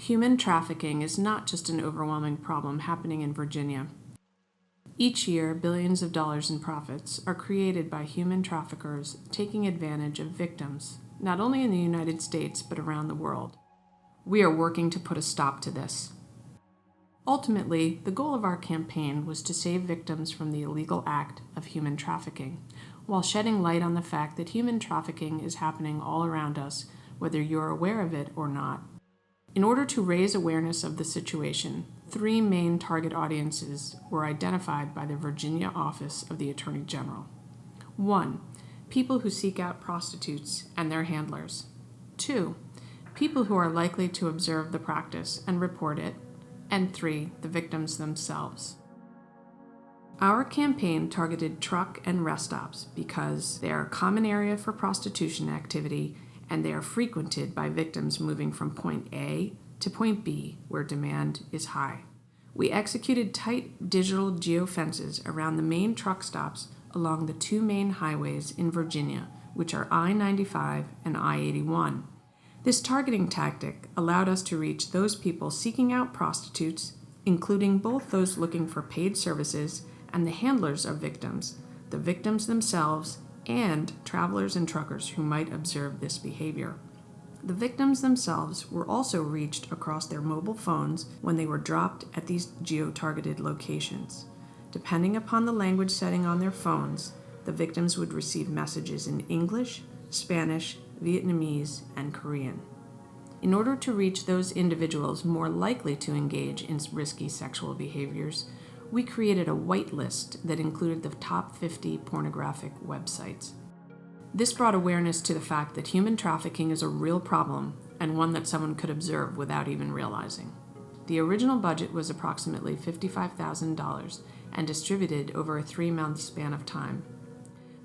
Human trafficking is not just an overwhelming problem happening in Virginia. Each year, billions of dollars in profits are created by human traffickers taking advantage of victims, not only in the United States but around the world. We are working to put a stop to this. Ultimately, the goal of our campaign was to save victims from the illegal act of human trafficking, while shedding light on the fact that human trafficking is happening all around us, whether you're aware of it or not. In order to raise awareness of the situation, 3 main target audiences were identified by the Virginia Office of the Attorney General. 1. People who seek out prostitutes and their handlers. 2. People who are likely to observe the practice and report it. And 3. The victims themselves. Our campaign targeted truck and rest stops because they are a common area for prostitution activity and they are frequented by victims moving from point A to point B, where demand is high. We executed tight digital geofences around the main truck stops along the 2 main highways in Virginia, which are I-95 and I-81. This targeting tactic allowed us to reach those people seeking out prostitutes, including both those looking for paid services and the handlers of victims, the victims themselves, and travelers and truckers who might observe this behavior. The victims themselves were also reached across their mobile phones when they were dropped at these geo-targeted locations. Depending upon the language setting on their phones, the victims would receive messages in English, Spanish, Vietnamese, and Korean. In order to reach those individuals more likely to engage in risky sexual behaviors, we created a whitelist that included the top 50 pornographic websites. This brought awareness to the fact that human trafficking is a real problem and one that someone could observe without even realizing. The original budget was approximately $55,000 and distributed over a 3-month span of time.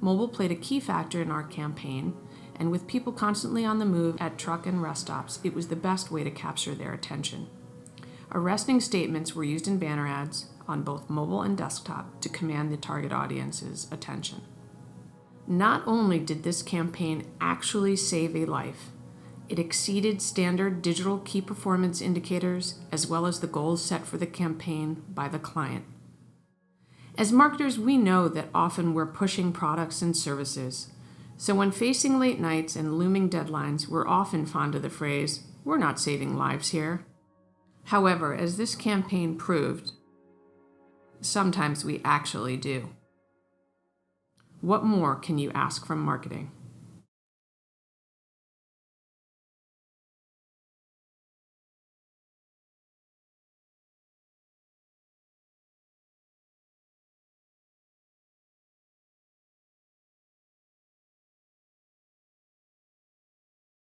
Mobile played a key factor in our campaign, and with people constantly on the move at truck and rest stops, it was the best way to capture their attention. Arresting statements were used in banner ads on both mobile and desktop to command the target audience's attention. Not only did this campaign actually save a life, it exceeded standard digital key performance indicators as well as the goals set for the campaign by the client. As marketers, we know that often we're pushing products and services. So when facing late nights and looming deadlines, we're often fond of the phrase, "We're not saving lives here." However, as this campaign proved, sometimes we actually do. What more can you ask from marketing?